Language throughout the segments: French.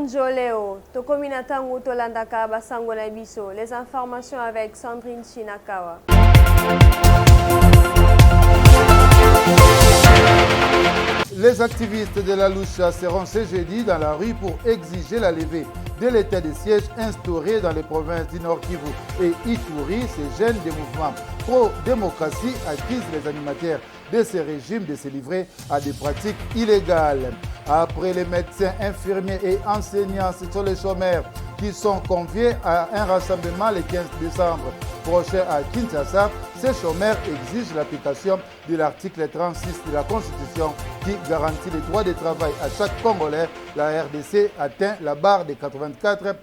Bonjour, Tokomina Tangu Tolandaka Basango na Biso. Les informations avec Sandrine Shinakawa. Les activistes de la Lucha seront ce jeudi dans la rue pour exiger la levée de l'état de siège instauré dans les provinces du Nord Kivu et Ituri. Ces jeunes des mouvements pro-démocratie accusent les animateurs de ces régimes de se livrer à des pratiques illégales. Après les médecins, infirmiers et enseignants, ce sont les chômeurs qui sont conviés à un rassemblement le 15 décembre prochain à Kinshasa. Ces chômeurs exigent l'application de l'article 36 de la Constitution qui garantit les droits de travail à chaque Congolais. La RDC atteint la barre de 84%.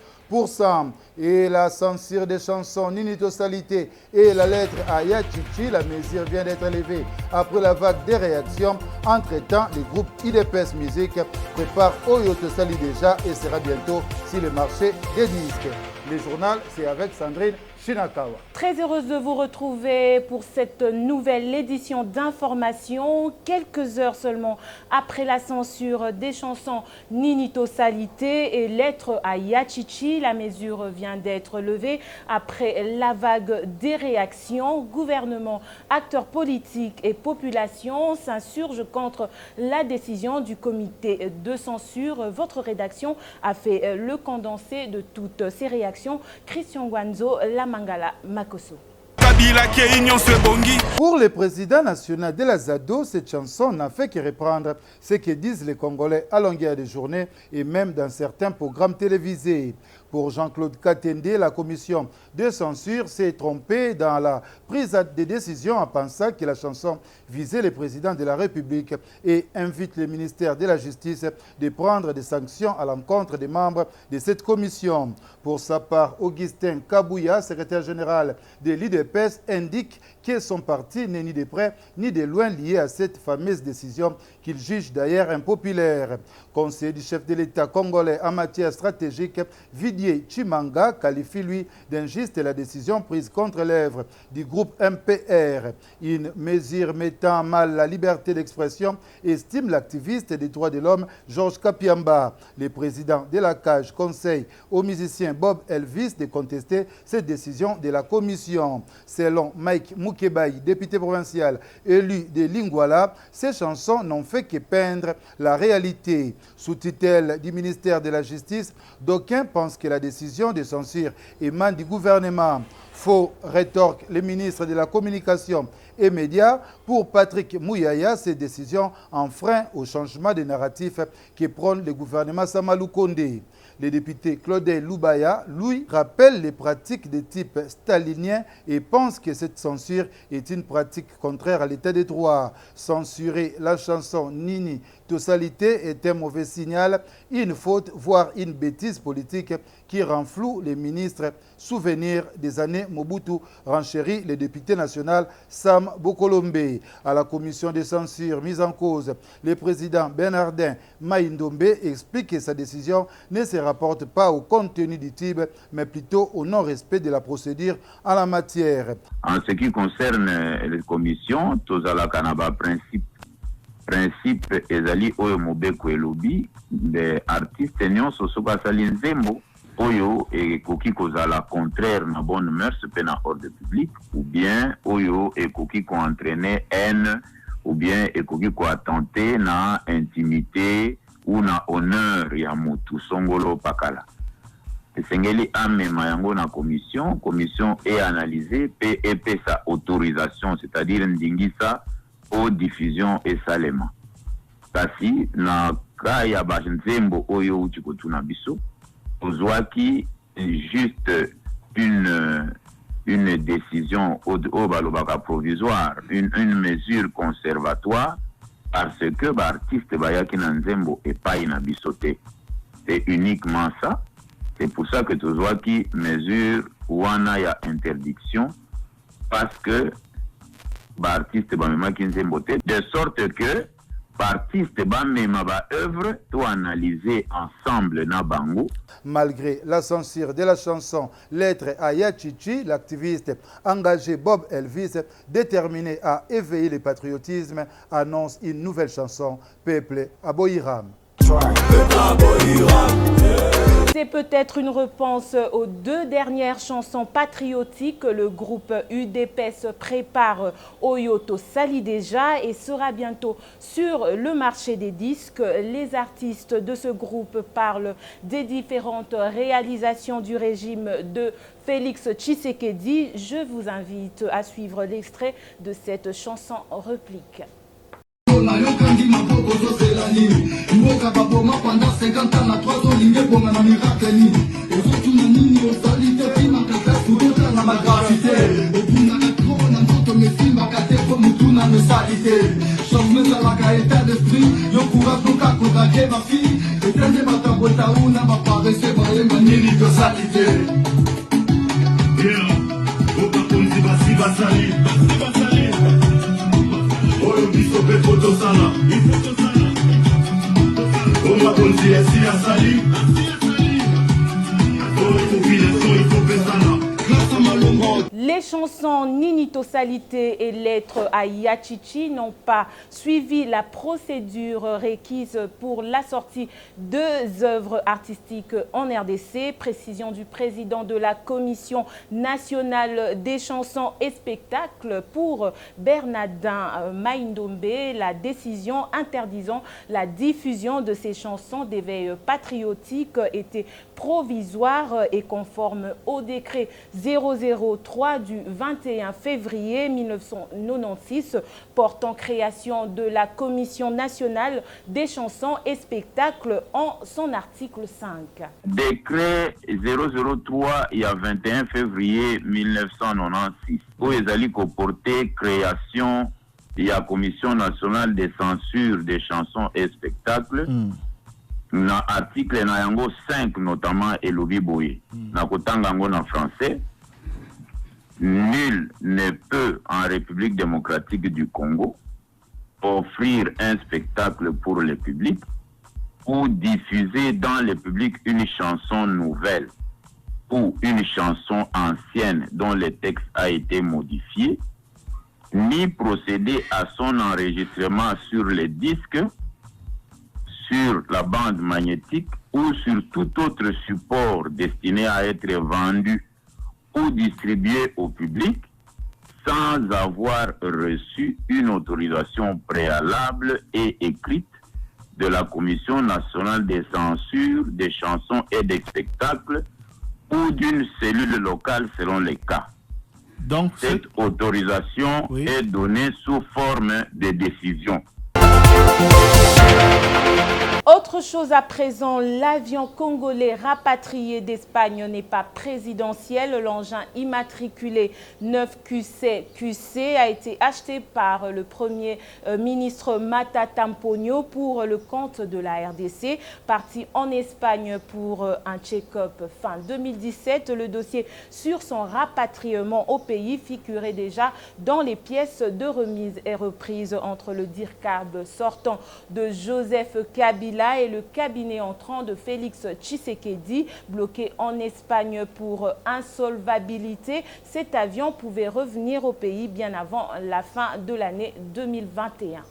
Et la censure des chansons Ninitosalité et la lettre à Yachichi, la mesure vient d'être levée après la vague des réactions. Entre-temps, le groupe IDPS Musique prépare Oyoto Sali déjà et sera bientôt sur le marché des disques. Le journal, c'est avec Sandrine Shinakawa. Très heureuse de vous retrouver pour cette nouvelle édition d'information. Quelques heures seulement après la censure des chansons Ninitosalité et lettre à Yachichi, la mesure vient d'être levée après la vague des réactions. Gouvernement, acteurs politiques et population s'insurgent contre la décision du comité de censure. Votre rédaction a fait le condensé de toutes ces réactions. Christian Gwanzo, la Mangala Makoso. Pour le président national de la ZADO, cette chanson n'a fait que reprendre ce que disent les Congolais à longueur de journée et même dans certains programmes télévisés. Pour Jean-Claude Katende, la commission de censure s'est trompée dans la prise de décision en pensant que la chanson visait le président de la République et invite le ministère de la Justice de prendre des sanctions à l'encontre des membres de cette commission. Pour sa part, Augustin Kabouya, secrétaire général de l'IDPS, indique que son parti n'est ni de près ni de loin lié à cette fameuse décision qu'il juge d'ailleurs impopulaire. Conseiller du chef de l'État congolais en matière stratégique, Vidier Chimanga qualifie lui d'injuste la décision prise contre l'œuvre du groupe MPR. Une mesure mettant à mal la liberté d'expression, estime l'activiste des droits de l'homme Georges Kapiamba. Le président de la CAGE conseille au musicien Bob Elvis de contester cette décision de la commission. Selon Mike Mukebai, député provincial élu de Lingwala, ces chansons n'ont fait que peindre la réalité. Sous tutelle du ministère de la Justice, d'aucuns pensent que la décision de censure émane du gouvernement. Faux, rétorque le ministre de la Communication et Médias. Pour Patrick Mouyaya, ces décisions enfreignent au changement de narratif que prône le gouvernement Samalou Kondé. Le député Claudel Loubaya, lui, rappelle les pratiques de type stalinien et pense que cette censure est une pratique contraire à l'état de droit. Censurer la chanson Nini Tosalité est un mauvais signal, une faute, voire une bêtise politique qui rend flou les ministres. Souvenir des années Mobutu, renchérit le député national Sam Bokolombe. À la commission de censure mise en cause, le président Bernardin Maïndombe explique que sa décision ne se rapporte pas au contenu du TIB, mais plutôt au non-respect de la procédure en la matière. En ce qui concerne les commissions, Tozala Kanaba principe ezali oyo mobeko elobi de artiste nyonso soki asali nzembo oyo ekoki kozala contraire na bonne mœurs pe na ordre public ou bien oyo ekoki koentraîner haine ou bien ekoki koattenter na intimité ou na honneur ya mutu songolo pakala. Esengeli amema yango na commission est analysée pe epesa autorisation, c'est-à-dire ndingisa aux diffusion et salema. Kasi na kaya ba nzembo oyo uti kotuna biso ozwaki juste une décision au balobaka provisoire, une mesure conservatoire parce que ba artiste bayaki na nzembo et pas ina bisote. C'est uniquement ça. C'est pour ça que tozwaki mesure wana ya interdiction parce que artiste bamema kinzembo te, de sorte que artiste bamema ba œuvre to analyser ensemble na bango. Malgré la censure de la chanson Lettre à Yachichi, l'activiste engagé Bob Elvis, déterminé à éveiller le patriotisme, annonce une nouvelle chanson, Peuple Aboyiram. Peuple Aboyiram. C'est peut-être une réponse aux 2 dernières chansons patriotiques que le groupe UDPS prépare Oyoto Sali déjà et sera bientôt sur le marché des disques. Les artistes de ce groupe parlent des différentes réalisations du régime de Félix Tshisekedi. Je vous invite à suivre l'extrait de cette chanson réplique. Nayokangi maboko zozela nini mboka baboma pendant 50 ans na 3 ans linge bonga na miracle nini ezotuna nini osali te tima kaka kutota na magravité ebunaka tro na nzoto mesimbaka te po mutuna mesali te changement ezalaka état d'esprit yo courage noka kodake bafille etende batabota una baparese bayemba nini tosali te okakonzi basi basali Les chansons Ninito Salité et Lettres à Yachichi n'ont pas suivi la procédure requise pour la sortie de œuvres artistiques en RDC. Précision du président de la Commission nationale des chansons et spectacles pour Bernardin Maïndombe. La décision interdisant la diffusion de ces chansons d'éveil patriotique était provisoire et conforme au décret 003 du 21 février 1996 portant création de la Commission nationale des chansons et spectacles en son article 5. Décret 003 il y a 21 février 1996 où ils allaient comporter création de la Commission nationale de censure des chansons et spectacles. Na article na yango 5 notamment elobi boye na kotanga yango na français. Nul ne peut en République démocratique du Congo offrir un spectacle pour le public ou diffuser dans le public une chanson nouvelle ou une chanson ancienne dont le texte a été modifié, ni procéder à son enregistrement sur les disques, sur la bande magnétique ou sur tout autre support destiné à être vendu ou distribué au public sans avoir reçu une autorisation préalable et écrite de la Commission nationale des censures des chansons et des spectacles ou d'une cellule locale selon les cas. Donc, cette autorisation est donnée sous forme de décision. Autre chose à présent, l'avion congolais rapatrié d'Espagne n'est pas présidentiel. L'engin immatriculé 9QC a été acheté par le Premier ministre Matata Mponyo pour le compte de la RDC. Parti en Espagne pour un check-up fin 2017, le dossier sur son rapatriement au pays figurait déjà dans les pièces de remise et reprise entre le DIRCAB sortant de Joseph Kabila et le cabinet entrant de Félix Tshisekedi, bloqué en Espagne pour insolvabilité. Cet avion pouvait revenir au pays bien avant la fin de l'année 2021.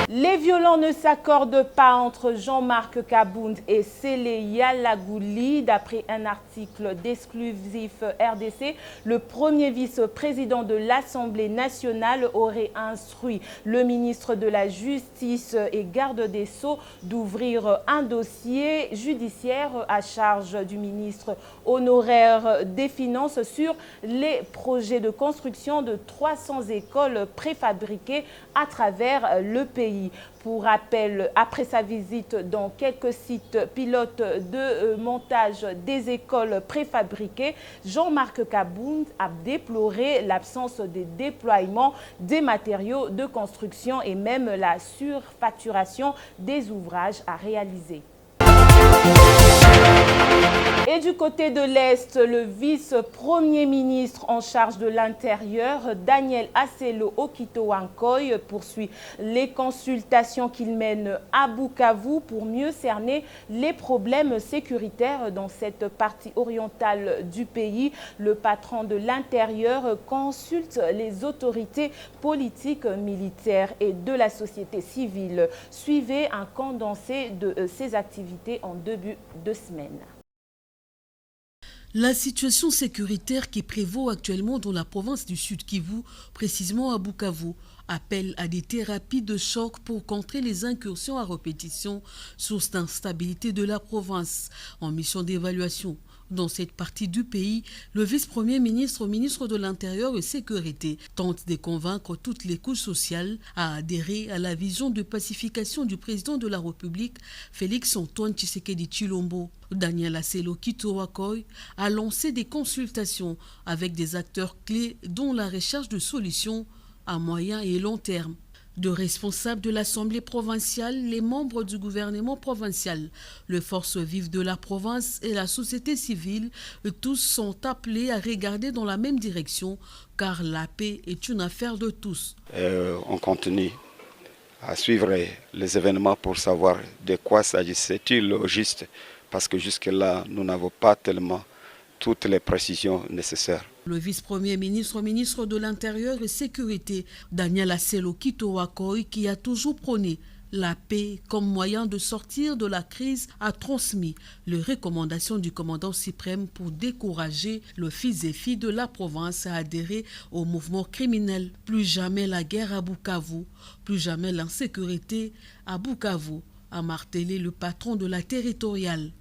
Les violents ne s'accordent pas entre Jean-Marc Kabound et Sélé Yalagouli. D'après un article d'Exclusif RDC, le premier vice-président de l'Assemblée nationale aurait instruit le ministre de la Justice et garde des Sceaux d'ouvrir un dossier judiciaire à charge du ministre honoraire des Finances sur les projets de construction de 300 écoles préfabriquées à travers le pays. Pour rappel, après sa visite dans quelques sites pilotes de montage des écoles préfabriquées, Jean-Marc Kabound a déploré l'absence de déploiement des matériaux de construction et même la surfacturation des ouvrages à réaliser. Et du côté de l'Est, le vice-premier ministre en charge de l'Intérieur, Daniel Aselo Okito-Wankoy, poursuit les consultations qu'il mène à Bukavu pour mieux cerner les problèmes sécuritaires dans cette partie orientale du pays. Le patron de l'Intérieur consulte les autorités politiques, militaires et de la société civile. Suivez un condensé de ces activités en début de semaine. La situation sécuritaire qui prévaut actuellement dans la province du Sud Kivu, précisément à Bukavu, appelle à des thérapies de choc pour contrer les incursions à répétition, source d'instabilité de la province. En mission d'évaluation dans cette partie du pays, le vice-premier ministre, ministre de l'Intérieur et Sécurité, tente de convaincre toutes les couches sociales à adhérer à la vision de pacification du président de la République, Félix-Antoine Tshisekedi Tshilombo. Daniel Aselo Okito-Wankoy a lancé des consultations avec des acteurs clés dont la recherche de solutions à moyen et long terme. De responsables de l'Assemblée provinciale, les membres du gouvernement provincial, les forces vives de la province et la société civile, tous sont appelés à regarder dans la même direction car la paix est une affaire de tous. On continue à suivre les événements pour savoir de quoi s'agissait-il au juste parce que jusque-là, nous n'avons pas tellement toutes les précisions nécessaires. Le vice-premier ministre, ministre de l'Intérieur et Sécurité, Daniel Aselo Okito-Wankoy, qui a toujours prôné la paix comme moyen de sortir de la crise, a transmis les recommandations du commandant suprême pour décourager le fils et filles de la province à adhérer au mouvement criminel. Plus jamais la guerre à Bukavu, plus jamais l'insécurité à Bukavu, a martelé le patron de la territoriale.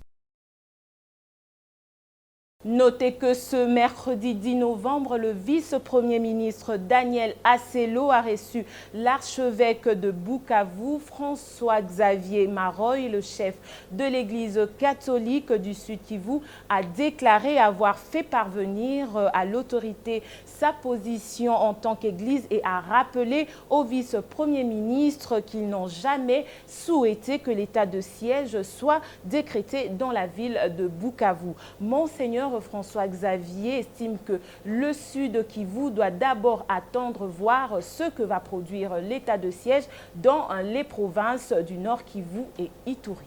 Notez que ce mercredi 10 novembre, le vice-premier ministre Daniel Aselo a reçu l'archevêque de Bukavu, François-Xavier Maroy, le chef de l'église catholique du Sud Kivu, a déclaré avoir fait parvenir à l'autorité sa position en tant qu'église et a rappelé au vice-premier ministre qu'ils n'ont jamais souhaité que l'état de siège soit décrété dans la ville de Bukavu. Monseigneur François-Xavier estime que le Sud Kivu doit d'abord attendre voir ce que va produire l'état de siège dans les provinces du Nord Kivu et Ituri.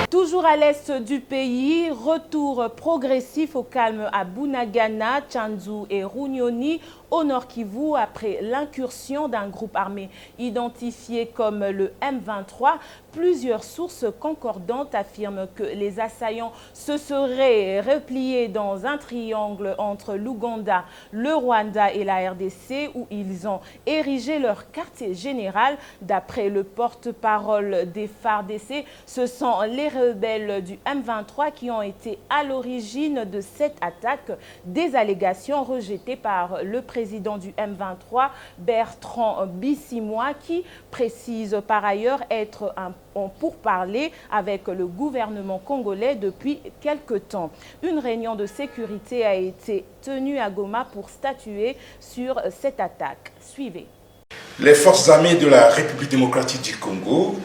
Toujours à l'est du pays, retour progressif au calme à Bunagana, Tchanzu et Runyoni, au Nord Kivu, après l'incursion d'un groupe armé identifié comme le M23. Plusieurs sources concordantes affirment que les assaillants se seraient repliés dans un triangle entre l'Ouganda, le Rwanda et la RDC, où ils ont érigé leur quartier général. D'après le porte-parole des FARDC, ce sont les rebelles du M23 qui ont été à l'origine de cette attaque, des allégations rejetées par le président du M23, Bertrand Bisimwa, qui précise par ailleurs être en pourparlers avec le gouvernement congolais depuis quelque temps. Une réunion de sécurité a été tenue à Goma pour statuer sur cette attaque. Suivez. Les forces armées de la République démocratique du Congo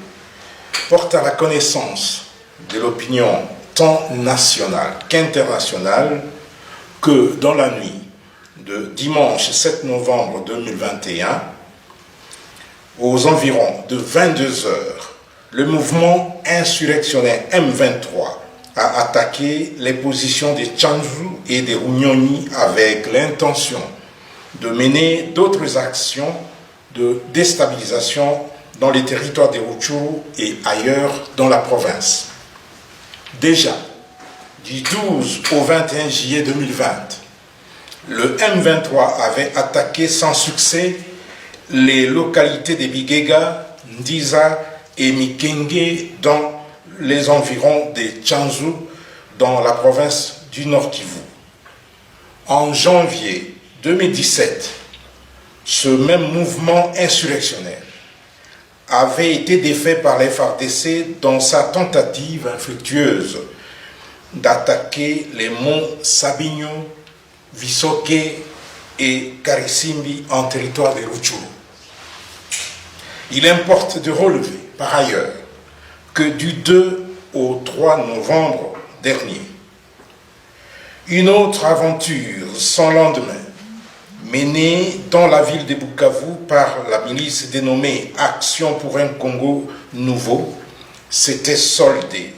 portent à la connaissance de l'opinion tant nationale qu'internationale que dans la nuit de dimanche 7 novembre 2021, aux environs de 22 heures, le mouvement insurrectionnel M23 a attaqué les positions de Tchanzu et de Runyoni avec l'intention de mener d'autres actions de déstabilisation dans les territoires de Rutshuru et ailleurs dans la province. Déjà, du 12 au 21 juillet 2020, le M23 avait attaqué sans succès les localités de Bigega, Ndiza et Mikenge dans les environs de Tchanzu dans la province du Nord Kivu. En janvier 2017, ce même mouvement insurrectionnel avait été défait par les FARDC dans sa tentative infructueuse d'attaquer les monts Sabinyo, Visoke et Karisimbi en territoire de Rutshuru. Il importe de relever par ailleurs que du 2 au 3 novembre dernier. Une autre aventure sans lendemain, menée dans la ville de Bukavu par la milice dénommée Action pour un Congo nouveau, s'était soldée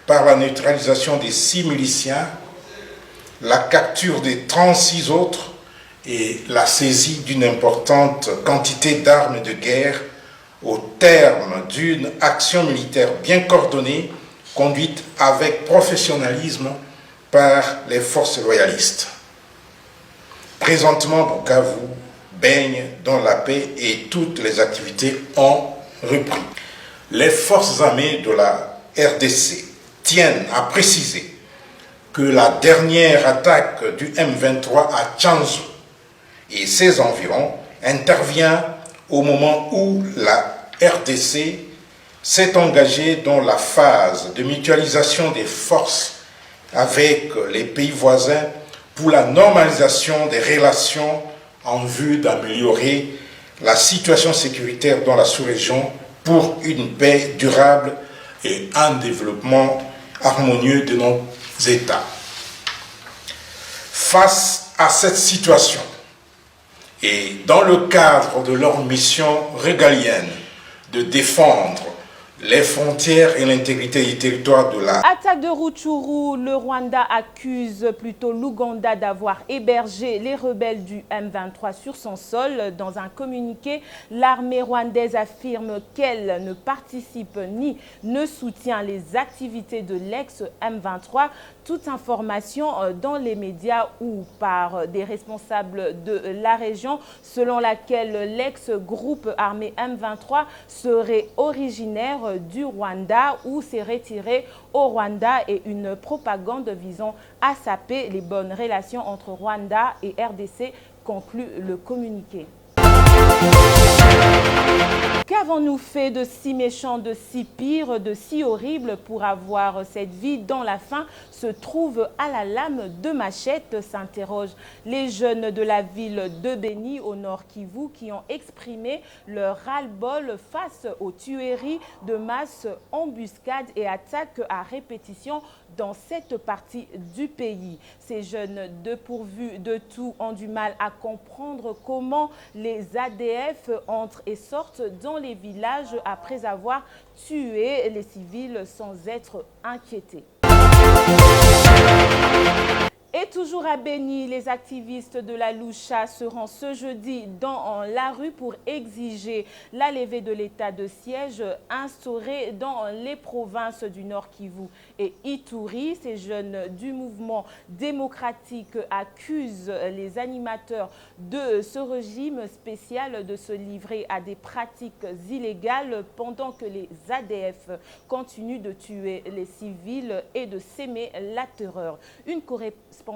par la neutralisation des 6 miliciens, la capture des 36 autres et la saisie d'une importante quantité d'armes de guerre au terme d'une action militaire bien coordonnée, conduite avec professionnalisme par les forces loyalistes. Présentement, Bukavu baigne dans la paix et toutes les activités ont repris. Les forces armées de la RDC tiennent à préciser que la dernière attaque du M23 à Tchanzu et ses environs intervient au moment où la RDC s'est engagée dans la phase de mutualisation des forces avec les pays voisins pour la normalisation des relations en vue d'améliorer la situation sécuritaire dans la sous-région pour une paix durable et un développement harmonieux de nos États. Face à cette situation, et dans le cadre de leur mission régalienne de défendre les frontières et l'intégrité du territoire de la... Attaque de Rutshuru, le Rwanda accuse plutôt l'Ouganda d'avoir hébergé les rebelles du M23 sur son sol. Dans un communiqué, l'armée rwandaise affirme qu'elle ne participe ni ne soutient les activités de l'ex-M23. Toute information dans les médias ou par des responsables de la région selon laquelle l'ex-groupe armé M23 serait originaire du Rwanda ou s'est retiré au Rwanda et une propagande visant à saper les bonnes relations entre Rwanda et RDC, conclut le communiqué. Qu'avons-nous fait de si méchant, de si pire, de si horrible pour avoir cette vie dont la fin se trouve à la lame de machette, s'interrogent les jeunes de la ville de Béni au Nord Kivu qui ont exprimé leur ras-le-bol face aux tueries de masse, embuscades et attaques à répétition dans cette partie du pays. Ces jeunes dépourvus de tout ont du mal à comprendre comment les ADF entrent et sortent dans les villages après avoir tué les civils sans être inquiétés. Et toujours à Béni, les activistes de la Lucha seront ce jeudi dans la rue pour exiger la levée de l'état de siège instauré dans les provinces du Nord Kivu et Ituri. Ces jeunes du mouvement démocratique accusent les animateurs de ce régime spécial de se livrer à des pratiques illégales pendant que les ADF continuent de tuer les civils et de s'aimer la terreur. Une correspondance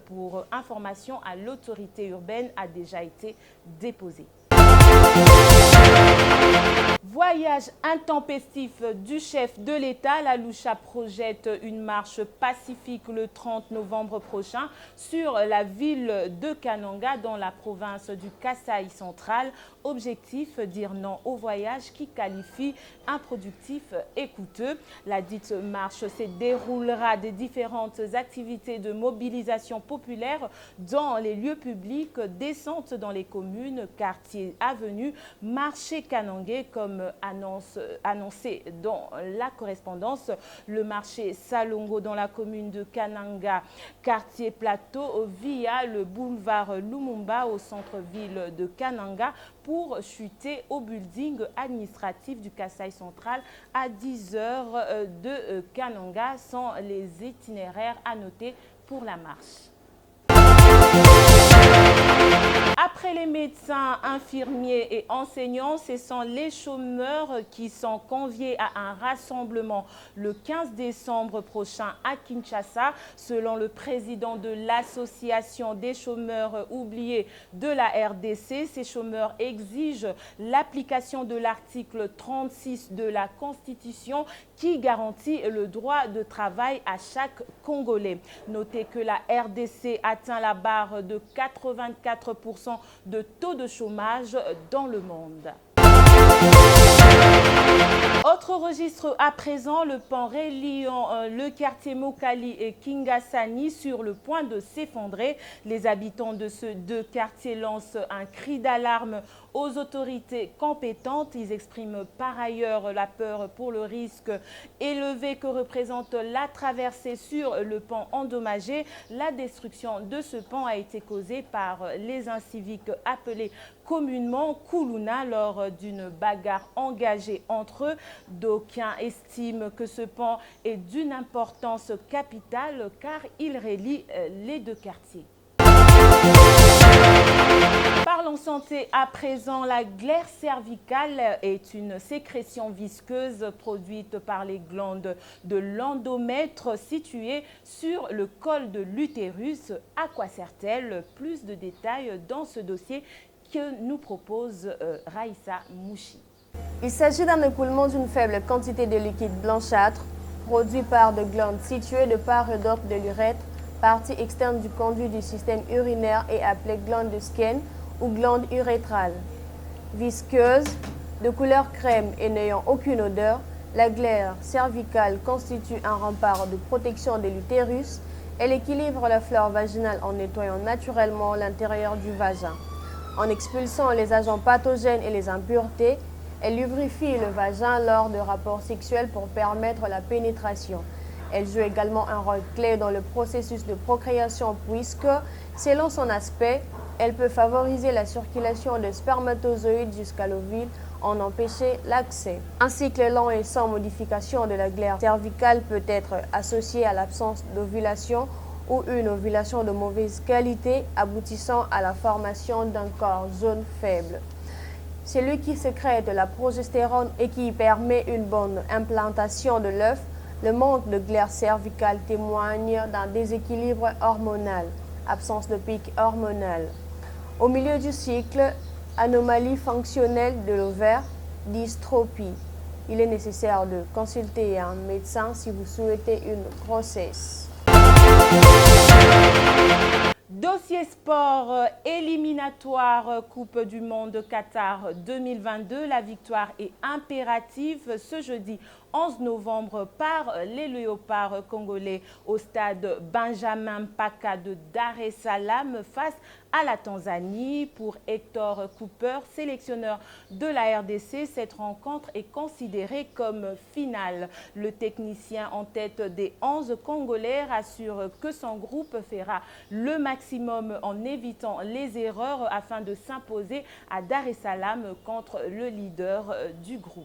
pour information à l'autorité urbaine a déjà été déposée. Voyage intempestif du chef de l'État, la Lucha projette une marche pacifique le 30 novembre prochain sur la ville de Kananga dans la province du Kasaï central. Objectif, dire non au voyage qui qualifie improductif et coûteux. La dite marche se déroulera des différentes activités de mobilisation populaire dans les lieux publics, descente dans les communes, quartiers, avenues, marché kanangais comme annoncé dans la correspondance. Le marché Salongo dans la commune de Kananga, quartier Plateau, via le boulevard Lumumba au centre-ville de Kananga pour chuter au building administratif du Kasaï central à 10h de Kananga sans les itinéraires annotés pour la marche. Après les médecins, infirmiers et enseignants, ce sont les chômeurs qui sont conviés à un rassemblement le 15 décembre prochain à Kinshasa. Selon le président de l'association des chômeurs oubliés de la RDC, ces chômeurs exigent l'application de l'article 36 de la Constitution qui garantit le droit de travail à chaque Congolais. Notez que la RDC atteint la barre de 84% de taux de chômage dans le monde. Autre registre à présent, le pan reliant le quartier Mokali et Kingasani sur le point de s'effondrer. Les habitants de ces deux quartiers lancent un cri d'alarme aux autorités compétentes. Ils expriment par ailleurs la peur pour le risque élevé que représente la traversée sur le pont endommagé. La destruction de ce pont a été causée par les inciviques appelés communément Koulouna lors d'une bagarre engagée entre eux. D'aucuns estiment que ce pont est d'une importance capitale car il relie les deux quartiers. Parlons santé à présent. La glaire cervicale est une sécrétion visqueuse produite par les glandes de l'endomètre situées sur le col de l'utérus. À quoi sert-elle? Plus de détails dans ce dossier que nous propose Raïssa Mouchi. Il s'agit d'un écoulement d'une faible quantité de liquide blanchâtre produit par des glandes situées de part et d'autre de l'urètre, partie externe du conduit du système urinaire et appelée glande de Skene ou glande urétrale. Visqueuse, de couleur crème et n'ayant aucune odeur, la glaire cervicale constitue un rempart de protection de l'utérus. Elle équilibre la flore vaginale en nettoyant naturellement l'intérieur du vagin. En expulsant les agents pathogènes et les impuretés, elle lubrifie le vagin lors de rapports sexuels pour permettre la pénétration. Elle joue également un rôle clé dans le processus de procréation puisque, selon son aspect, elle peut favoriser la circulation des spermatozoïdes jusqu'à l'ovule, en empêcher l'accès. Un cycle lent et sans modification de la glaire cervicale peut être associé à l'absence d'ovulation ou une ovulation de mauvaise qualité aboutissant à la formation d'un corps jaune faible. Celui qui sécrète la progestérone et qui permet une bonne implantation de l'œuf, le manque de glaire cervicale témoigne d'un déséquilibre hormonal, absence de pic hormonal. Au milieu du cycle, anomalie fonctionnelle de l'ovaire, dystropie. Il est nécessaire de consulter un médecin si vous souhaitez une grossesse. Dossier sport éliminatoire Coupe du Monde Qatar 2022. La victoire est impérative ce jeudi 11 novembre par les Léopards congolais au stade Benjamin Mpaka de Dar es Salaam face à la Tanzanie. Pour Hector Cooper, sélectionneur de la RDC, cette rencontre est considérée comme finale. Le technicien en tête des 11 Congolais rassure que son groupe fera le maximum en évitant les erreurs afin de s'imposer à Dar es Salaam contre le leader du groupe.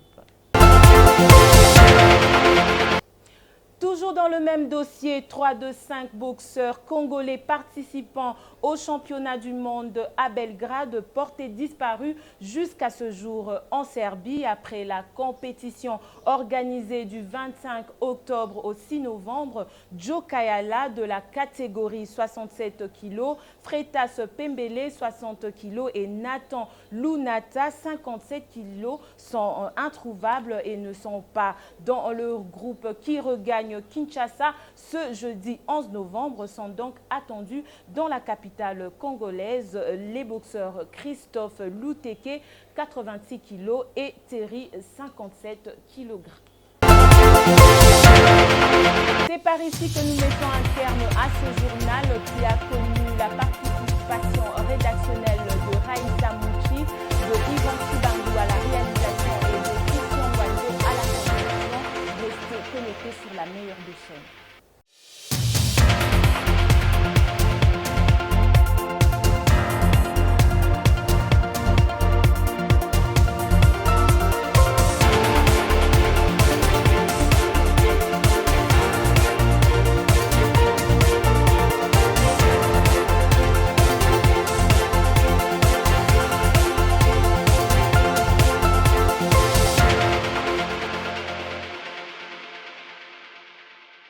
Toujours dans le même dossier, 3 de 5 boxeurs congolais participant au championnat du monde à Belgrade portés disparus jusqu'à ce jour en Serbie après la compétition organisée du 25 octobre au 6 novembre. Joe Kayala de la catégorie 67 kg, Freitas Pembele 60 kg et Nathan Lunata 57 kg sont introuvables et ne sont pas dans le groupe qui regagne Kinshasa ce jeudi 11 novembre. Sont donc attendus dans la capitale congolaise les boxeurs Christophe Luteke 86 kg et Terry 57 kg. C'est par ici que nous mettons un terme à ce journal qui a connu la participation rédactionnelle de Raïssa Mouchi, de Yvan Kibangou à la réalisation et de Christian Waldo à la présentation. Restez connectés sur la meilleure des chaînes.